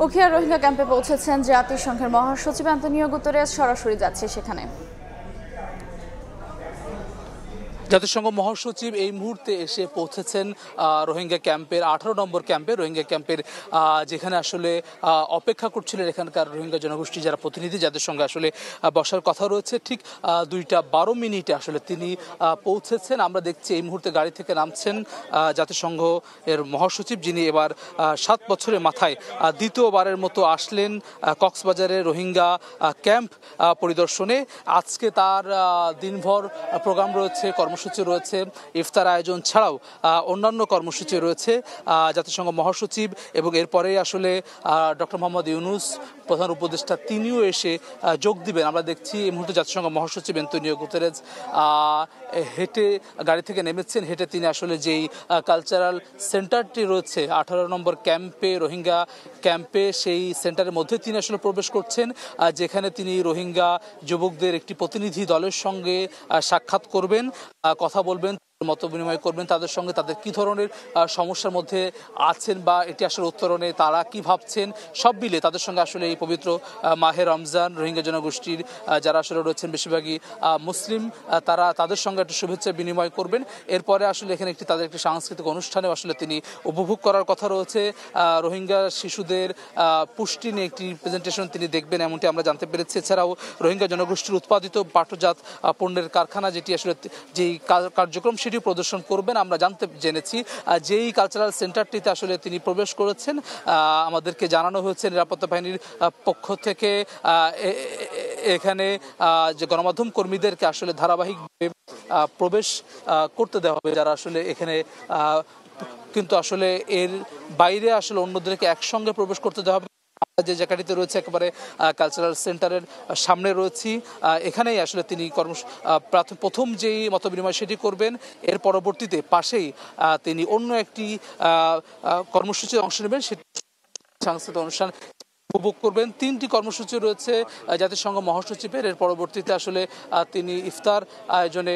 উখিয়া রোহিঙ্গা ক্যাম্পে পৌঁছেছেন জাতিসংঘের মহাসচিব অ্যান্তোনিও গুতেরেস। সরাসরি যাচ্ছে সেখানে। জাতিসংঘ মহাসচিব এই মুহূর্তে এসে পৌঁছেছেন রোহিঙ্গা ক্যাম্পের 18 নম্বর ক্যাম্পে, রোহিঙ্গা ক্যাম্পের যেখানে আসলে অপেক্ষা করছিলেন এখানকার রোহিঙ্গা জনগোষ্ঠী যারা প্রতিনিধি, যাদের সঙ্গে আসলে বসার কথা রয়েছে। ঠিক 2:12 আসলে তিনি পৌঁছেছেন। আমরা দেখছি এই মুহূর্তে গাড়ি থেকে নামছেন জাতিসংঘ এর মহাসচিব, যিনি এবার 7 বছরের মাথায় দ্বিতীয়বারের মতো আসলেন কক্সবাজারে রোহিঙ্গা ক্যাম্প পরিদর্শনে। আজকে তার দিনভর প্রোগ্রাম রয়েছে, কর্মসূচি রয়েছে, ইফতার আয়োজন ছাড়াও অন্যান্য কর্মসূচি রয়েছে। জাতিসংঘ মহাসচিব এবং এরপরেই আসলে ডক্টর মোহাম্মদ ইউনূস প্রধান উপদেষ্টা তিনিও এসে যোগ দিবেন। আমরা দেখছি এই মুহূর্তে জাতিসংঘ মহাসচিব অ্যান্তোনিও গুতেরেস হেঁটে গাড়ি থেকে নেমেছেন। হেঁটে তিনি আসলে যেই কালচারাল সেন্টারটি রয়েছে 18 নম্বর ক্যাম্পে, রোহিঙ্গা ক্যাম্পে, সেই সেন্টারের মধ্যে তিনি আসলে প্রবেশ করছেন, যেখানে তিনি রোহিঙ্গা যুবকদের একটি প্রতিনিধি দলের সঙ্গে সাক্ষাৎ করবেন, কথা বলবেন, মত বিনিময় করবেন তাদের সঙ্গে, তাদের কি ধরনের সমস্যার মধ্যে আছেন বা এটি আসলে উত্তরণে তারা কি ভাবছেন, সব মিলে তাদের সঙ্গে আসলে এই পবিত্র মাহে রমজান রোহিঙ্গা জনগোষ্ঠীর যারা আসলে রয়েছেন বেশিরভাগই মুসলিম, তারা তাদের সঙ্গে একটা শুভেচ্ছা বিনিময় করবেন। এরপরে আসলে এখানে তাদের একটি সাংস্কৃতিক অনুষ্ঠানে আসলে তিনি উপভোগ করার কথা রয়েছে। রোহিঙ্গা শিশুদের পুষ্টি নিয়ে একটি প্রেজেন্টেশন তিনি দেখবেন এমনটি আমরা জানতে পেরেছি। এছাড়াও রোহিঙ্গা জনগোষ্ঠীর উৎপাদিত পাটজাত পণ্যের কারখানা যেটি আসলে যেই কার্যক্রম সেটি প্রদর্শন করবেন আমরা জেনেছি। যেই কালচারাল সেন্টারটিতে আসলে তিনি প্রবেশ করেছেন, আমাদেরকে জানানো হয়েছে নিরাপত্তা বাহিনীর পক্ষ থেকে এখানে যে গণমাধ্যম কর্মীদেরকে আসলে ধারাবাহিকভাবে প্রবেশ করতে দেওয়া হবে, যারা আসলে এখানে কিন্তু আসলে এর বাইরে আসলে অন্যদেরকে একসঙ্গে প্রবেশ করতে দেওয়া হবে। যে জায়গাটিতে রয়েছে একেবারে কালচারাল সেন্টারের সামনে রয়েছি, এখানেই আসলে তিনি প্রথম যেই মতবিনিময় সেটি করবেন। এর পরবর্তীতে পাশেই তিনি অন্য একটি কর্মসূচিতে অংশ নেবেন, সেটি সাংস্কৃতিক অনুষ্ঠান উপভোগ করবেন। 3টি কর্মসূচি রয়েছে জাতিসংঘ মহাসচিবের। এর পরবর্তীতে আসলে তিনি ইফতার আয়োজনে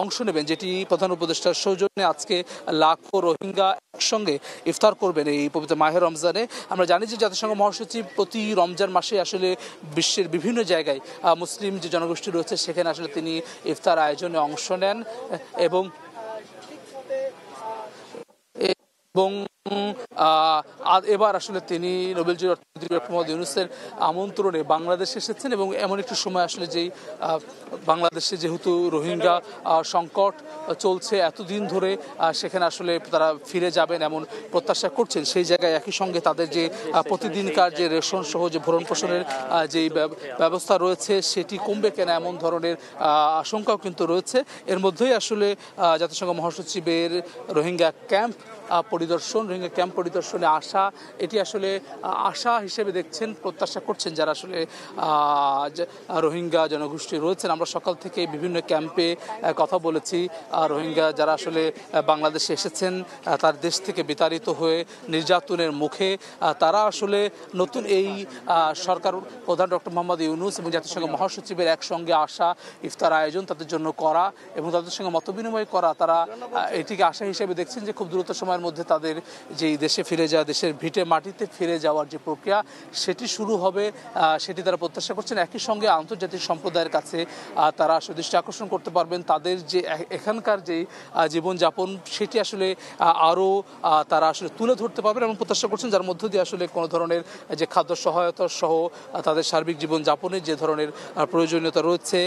অংশ নেবেন, যেটি প্রধান উপদেষ্টার সৌজন্যে আজকে লাখো রোহিঙ্গা একসঙ্গে ইফতার করবেন এই পবিত্র মাহে রমজানে। আমরা জানি যে জাতিসংঘ মহাসচিব প্রতি রমজান মাসে আসলে বিশ্বের বিভিন্ন জায়গায় মুসলিম যে জনগোষ্ঠী রয়েছে সেখানে আসলে তিনি ইফতার আয়োজনে অংশ নেন এবং এবার আসলে তিনি নোবেলজয়ী অর্থনীতিবিদ ডক্টর মোহাম্মদ ইউনূসের আমন্ত্রণে বাংলাদেশে এসেছেন এবং এমন একটি সময় আসলে যেই বাংলাদেশে যেহেতু রোহিঙ্গা সংকট চলছে এতদিন ধরে, সেখানে আসলে তারা ফিরে যাবেন এমন প্রত্যাশা করছেন। সেই জায়গায় একই সঙ্গে তাদের যে প্রতিদিনকার যে রেশন সহ যে ভরণ পোষণের যেই ব্যবস্থা রয়েছে সেটি কমবে কেনা এমন ধরনের আশঙ্কাও কিন্তু রয়েছে। এর মধ্যেই আসলে জাতিসংঘ মহাসচিবের রোহিঙ্গা ক্যাম্প পরিদর্শনে আসা, এটি আসলে আশা হিসেবে দেখছেন, প্রত্যাশা করছেন যারা আসলে রোহিঙ্গা জনগোষ্ঠী রয়েছেন। আমরা সকাল থেকে বিভিন্ন ক্যাম্পে কথা বলেছি। রোহিঙ্গা যারা আসলে বাংলাদেশে এসেছেন, তার দেশ থেকে বিতাড়িত হয়ে নির্যাতনের মুখে তারা আসলে নতুন এই সরকার প্রধান ডক্টর মোহাম্মদ ইউনূস এবং জাতিসংঘ মহাসচিবের একসঙ্গে আসা, ইফতার আয়োজন তাদের জন্য করা এবং তাদের সঙ্গে মতবিনিময় করা, তারা এটিকে আশা হিসেবে দেখছেন যে খুব দ্রুত সময়ের মধ্যে তাদের যেই দেশে ফিরে যাওয়া, দেশের ভিটে মাটিতে ফিরে যাওয়ার যে প্রক্রিয়া সেটি শুরু হবে, সেটি তারা প্রত্যাশা করছেন। একই সঙ্গে আন্তর্জাতিক সম্প্রদায়ের কাছে তারা দৃষ্টি আকর্ষণ করতে পারবেন তাদের যে এখানকার যে জীবনযাপন সেটি আসলে আরও তারা আসলে তুলে ধরতে পারবেন এবং প্রত্যাশা করছেন, যার মধ্য দিয়ে আসলে কোনো ধরনের যে খাদ্য সহায়তা সহ তাদের সার্বিক জীবনযাপনের যে ধরনের প্রয়োজনীয়তা রয়েছে,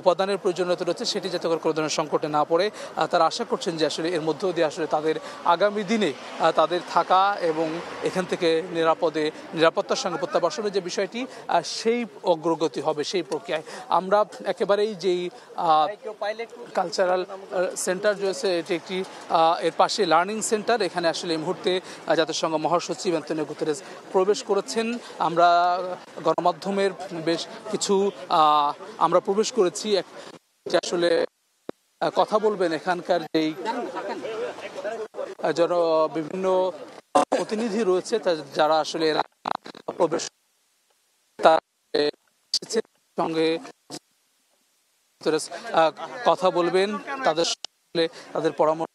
উপাদানের প্রয়োজনীয়তা রয়েছে, সেটি যাতে করে কোনো ধরনের সংকটে না পড়ে। তারা আশা করছেন যে আসলে এর মধ্য দিয়ে আসলে তাদের আগামী দিনে তাদের থাকা এবং এখান থেকে নিরাপত্তার সঙ্গে প্রত্যাবাসনের যে বিষয়টি সেই অগ্রগতি হবে সেই প্রক্রিয়ায়। আমরা একেবারেই যেই কালচারাল সেন্টার রয়েছে এটি একটি এর পাশে লার্নিং সেন্টার, এখানে আসলে এই মুহূর্তে জাতিসংঘ মহাসচিব অ্যান্তোনিও গুতেরেস প্রবেশ করেছেন। আমরা গণমাধ্যমের বেশ কিছু আমরা প্রবেশ করেছি, আসলে কথা বলবেন এখানকার যেই বিভিন্ন প্রতিনিধি রয়েছে যারা আসলে প্রবেশ সঙ্গে কথা বলবেন, তাদের পরামর্শ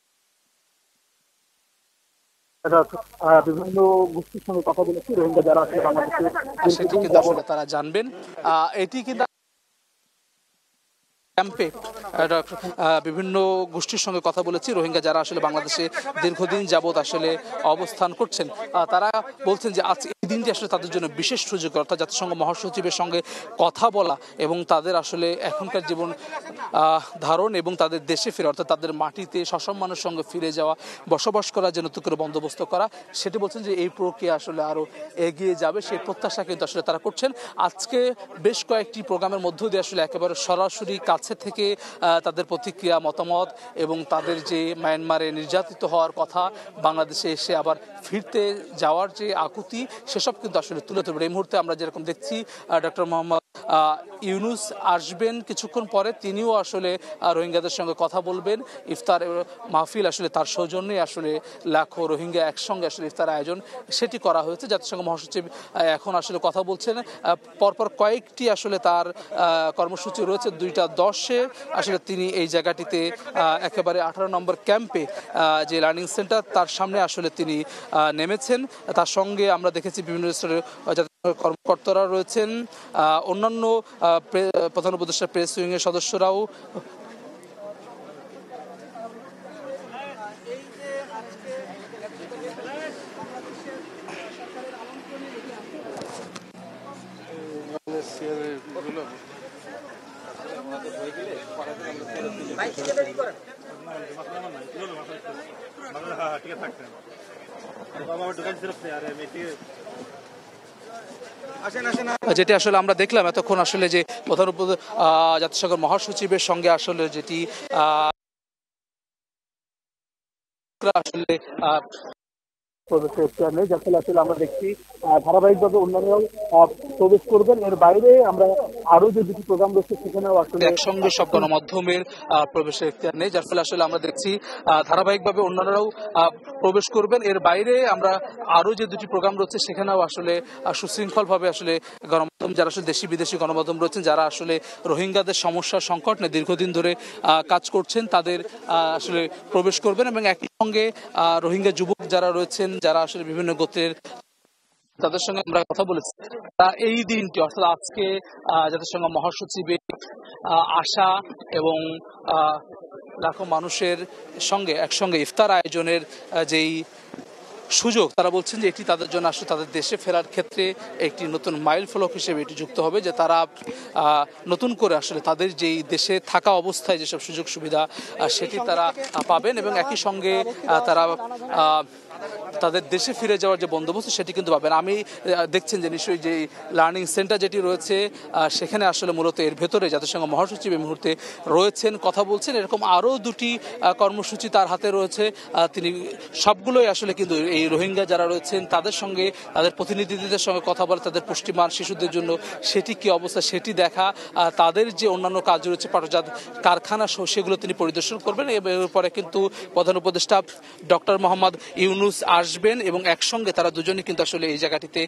বিভিন্ন গোষ্ঠীর সঙ্গে কথা বলেছি, রোহিঙ্গা যারা আসলে বাংলাদেশে সেটি কিন্তু আসলে তারা জানবেন। এটি কিন্তু ক্যাম্পে বিভিন্ন গোষ্ঠীর সঙ্গে কথা বলেছি, রোহিঙ্গা যারা আসলে বাংলাদেশে দীর্ঘদিন যাবৎ আসলে অবস্থান করছেন। তারা বলছেন যে আজ এই দিনটি আসলে তাদের জন্য বিশেষ সুযোগ, অর্থাৎ জাতিসংঘ মহাসচিবের সঙ্গে কথা বলা এবং তাদের আসলে এখনকার জীবন ধারণ এবং তাদের দেশে ফিরে, অর্থাৎ তাদের মাটিতে সসম্মানের সঙ্গে ফিরে যাওয়া, বসবাস করার জন্য নতুন করে বন্দোবস্ত করা, সেটি বলছেন যে এই প্রক্রিয়া আসলে আরও এগিয়ে যাবে, সেই প্রত্যাশা কিন্তু আসলে তারা করছেন। আজকে বেশ কয়েকটি প্রোগ্রামের মধ্য দিয়ে আসলে একেবারে সরাসরি কাছে থেকে তাদের প্রতিক্রিয়া, মতামত এবং তাদের যে মায়ানমারে নির্যাতিত হওয়ার কথা, বাংলাদেশে এসে আবার ফিরতে যাওয়ার যে আকুতি, সেসব কিন্তু আসলে তুলে ধরবে। এই মুহূর্তে আমরা যেরকম দেখছি ডক্টর মোহাম্মদ ইউনুস আসবেন কিছুক্ষণ পরে, তিনিও আসলে রোহিঙ্গাদের সঙ্গে কথা বলবেন। ইফতার মাহফিল আসলে তার সৌজন্যে আসলে লাখো রোহিঙ্গা একসঙ্গে আসলে ইফতার আয়োজন সেটি করা হয়েছে। জাতিসংঘ মহাসচিব এখন আসলে কথা বলছেন। পরপর কয়েকটি আসলে তার কর্মসূচি রয়েছে। 2:10 আসলে তিনি এই জায়গাটিতে একেবারে 18 নম্বর ক্যাম্পে যে লার্নিং সেন্টার, তার সামনে আসলে তিনি নেমেছেন। তার সঙ্গে আমরা দেখেছি বিভিন্ন স্তরের কর্মকর্তারা রয়েছেন, অন্যান্য প্রধান উপদেষ্টা প্রেস উইংয়ের সদস্যরাও। যেটি আসলে আমরা দেখলাম এতক্ষণ আসলে যে প্রধান জাতিসংঘের মহাসচিবের সঙ্গে আসলে যেটি আসলে আসলে আমরা দেখছি ধারাবাহিকভাবে অন্যান্যরাও প্রবেশ করবেন। এর বাইরে আমরা আরো যে দুটি প্রোগ্রাম রয়েছে সেখানেও আসলে একসঙ্গে সব গণমাধ্যমের প্রবেশের এখতিয়ার নেই, যার ফলে আসলে আমরা দেখছি ধারাবাহিকভাবে অন্যান্যরাও প্রবেশ করবেন। এর বাইরে আমরা আরো যে দুটি প্রোগ্রাম রয়েছে সেখানেও আসলে সুশৃঙ্খলভাবে আসলে গণমাধ্যম, যারা আসলে দেশি বিদেশি গণমাধ্যম রয়েছেন, যারা আসলে রোহিঙ্গাদের সমস্যার সংকট নিয়ে দীর্ঘদিন ধরে কাজ করছেন, তাদের আসলে প্রবেশ করবেন। এবং একই সঙ্গে রোহিঙ্গা যুবক যারা রয়েছেন, যারা আসলে বিভিন্ন গোত্রের, তাদের সঙ্গে আমরা কথা বলেছি। এই দিনটি অর্থাৎ আজকে জাতিসংঘ মহাসচিবের আশা এবং লাখো মানুষের সঙ্গে একসঙ্গে ইফতার আয়োজনের যেই সুযোগ, তারা বলছেন যে এটি তাদের জন্য আসলে তাদের দেশে ফেরার ক্ষেত্রে একটি নতুন মাইল ফলক হিসেবে এটি যুক্ত হবে, যে তারা নতুন করে আসলে তাদের যেই দেশে থাকা অবস্থায় যেসব সুযোগ সুবিধা সেটি তারা পাবেন এবং একই সঙ্গে তারা তাদের দেশে ফিরে যাওয়ার যে বন্দোবস্ত সেটি কিন্তু পাবেন। আমি দেখছেন যে নিশ্চয়ই যে লার্নিং সেন্টার যেটি রয়েছে সেখানে আসলে মূলত এর ভেতরে জাতিসংঘ মহাসচিব এই মুহূর্তে রয়েছেন, কথা বলছেন। এরকম আরও দুটি কর্মসূচি তার হাতে রয়েছে। তিনি সবগুলোই আসলে কিন্তু এই রোহিঙ্গা যারা রয়েছেন তাদের সঙ্গে, তাদের প্রতিনিধিদের সঙ্গে কথা বলা, তাদের পুষ্টিমান শিশুদের জন্য সেটি কি অবস্থা সেটি দেখা, তাদের যে অন্যান্য কাজ রয়েছে পাটজাত কারখানা সহ সেগুলো তিনি পরিদর্শন করবেন। এরপরে কিন্তু প্রধান উপদেষ্টা ডক্টর মোহাম্মদ ইউনুস আসবেন এবং একসঙ্গে তারা দুজনে কিন্তু আসলে এই জায়গাটিতে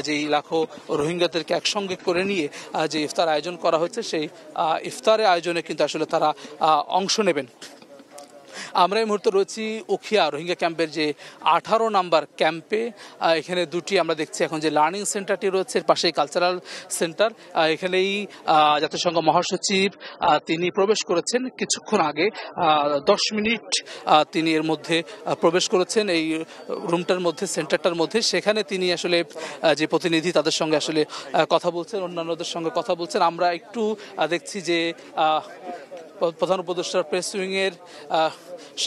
যে লাখো রোহিঙ্গাদেরকে একসঙ্গে করে নিয়ে যে ইফতার আয়োজন করা হয়েছে সেই ইফতারের আয়োজনে কিন্তু আসলে তারা অংশ নেবেন। আমরা এই মুহূর্তে রয়েছি উখিয়া রোহিঙ্গা ক্যাম্পের যে 18 নম্বর ক্যাম্পে। এখানে দুটি আমরা দেখছি এখন যে লার্নিং সেন্টারটি রয়েছে, এর পাশেই কালচারাল সেন্টার। এখানেই জাতিসংঘ মহাসচিব তিনি প্রবেশ করেছেন কিছুক্ষণ আগে, 10 মিনিট তিনি এর মধ্যে প্রবেশ করেছেন এই রুমটার মধ্যে, সেন্টারটার মধ্যে। সেখানে তিনি আসলে যে প্রতিনিধি তাদের সঙ্গে আসলে কথা বলছেন, অন্যান্যদের সঙ্গে কথা বলছেন। আমরা একটু দেখছি যে প্রধান উপদেষ্টার প্রেস উইংয়ের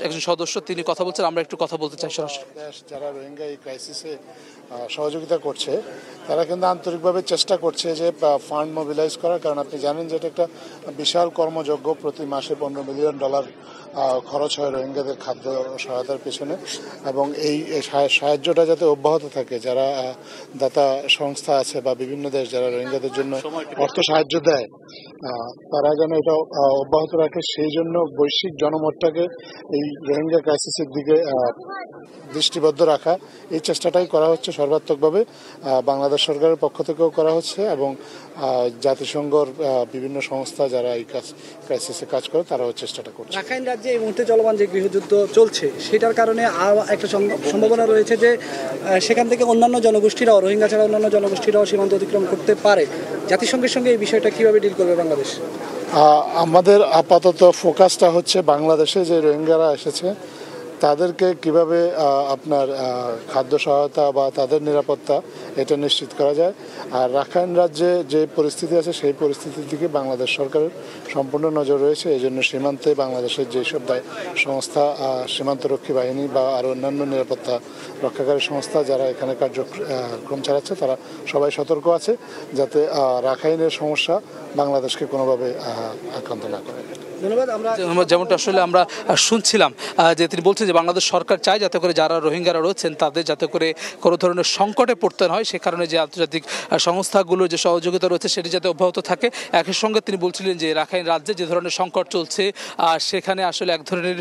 একজন সদস্য তিনি কথা বলছেন, আমরা একটু কথা বলতে চাই সরাসরি। যারা রোহিঙ্গা এই ক্রাইসিসে সহযোগিতা করছে তারা কিন্তু আন্তরিকভাবে চেষ্টা করছে যে ফান্ড মোবিলাইজ করার, কারণ আপনি জানেন যে এটা একটা বিশাল কর্মযজ্ঞ, প্রতি মাসে $15 মিলিয়ন খরচ হয় রোহিঙ্গাদের খাদ্য সহায়তার পেছনে। এবং এই সাহায্যটা যাতে অব্যাহত থাকে, যারা দাতা সংস্থা আছে বা বিভিন্ন দেশ যারা রোহিঙ্গাদের জন্য অর্থ সাহায্য দেয় তারা যেন এটা অব্যাহত রাখে, সেই জন্য বৈশ্বিক জনমতটাকে এই রোহিঙ্গা ক্রাইসিসের দিকে দৃষ্টিবদ্ধ রাখা, এই চেষ্টাটাই করা হচ্ছে সর্বাত্মকভাবে। বাংলাদেশ বাংলাদেশ সরকারের পক্ষ থেকেও করা হচ্ছে এবং জাতিসংঘর বিভিন্ন সংস্থা যারা এই ক্রাইসিসে কাজ করে তারাও চেষ্টাটা করছে। রাখাইন রাজ্যে এই মুহূর্তে চলমান যে গৃহযুদ্ধ চলছে সেটার কারণে একটা সম্ভাবনা রয়েছে যে সেখান থেকে অন্যান্য জনগোষ্ঠীরাও, রোহিঙ্গা ছাড়া অন্যান্য জনগোষ্ঠীরাও সীমান্ত অতিক্রম করতে পারে। জাতিসংঘের সঙ্গে এই বিষয়টা কিভাবে ডিল করবে বাংলাদেশ? আমাদের আপাতত ফোকাসটা হচ্ছে বাংলাদেশে যে রোহিঙ্গারা এসেছে তাদেরকে কিভাবে আপনার খাদ্য সহায়তা বা তাদের নিরাপত্তা এটা নিশ্চিত করা যায়। আর রাখাইন রাজ্যে যে পরিস্থিতি আছে সেই পরিস্থিতির দিকে বাংলাদেশ সরকারের সম্পূর্ণ নজর রয়েছে। এই জন্য সীমান্তে বাংলাদেশের যেসব সংস্থা, সীমান্তরক্ষী বাহিনী বা আর অন্যান্য নিরাপত্তা রক্ষাকারী সংস্থা যারা এখানে কার্যক্রম চালাচ্ছে তারা সবাই সতর্ক আছে যাতে রাখাইনের সমস্যা বাংলাদেশকে কোনোভাবে আক্রান্ত না করে। ধন্যবাদ। আমরা যেমনটা আসলে আমরা শুনছিলাম যে তিনি বলছেন যে বাংলাদেশ সরকার চায় যাতে করে যারা রোহিঙ্গারা রয়েছেন তাদের যাতে করে কোনো ধরনের সংকটে পড়তে হয়, সে কারণে যে আন্তর্জাতিক সংস্থাগুলোর যে সহযোগিতা রয়েছে সেটি যাতে অব্যাহত থাকে। একই সঙ্গে তিনি বলছিলেন যে রাখাইন রাজ্যে যে ধরনের সংকট চলছে সেখানে আসলে এক ধরনের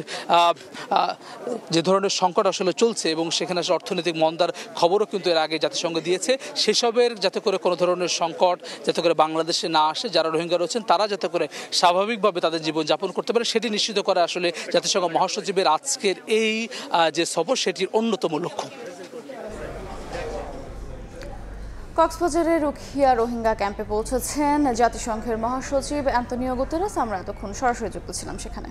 যে ধরনের সংকট আসলে চলছে এবং সেখানে আসলে অর্থনৈতিক মন্দার খবরও কিন্তু এর আগে জাতিসংঘ দিয়েছে। সেসবের যাতে করে কোনো ধরনের সংকট যাতে করে বাংলাদেশে না আসে, যারা রোহিঙ্গা রয়েছেন তারা যাতে করে স্বাভাবিকভাবে তাদের জীবন যাপন করতে পারে সেটি নিশ্চিত করা আসলে জাতিসংঘ মহাসচিবের আজকের এই যে সফর সেটির অন্যতম লক্ষ্য। কক্সবাজারের রুখিয়া রোহিঙ্গা ক্যাম্পে পৌঁছেছেন জাতিসংঘের মহাসচিব অ্যান্তনিও গুতেরেস। আমরা এতক্ষণ সরাসরি যুক্ত ছিলাম সেখানে।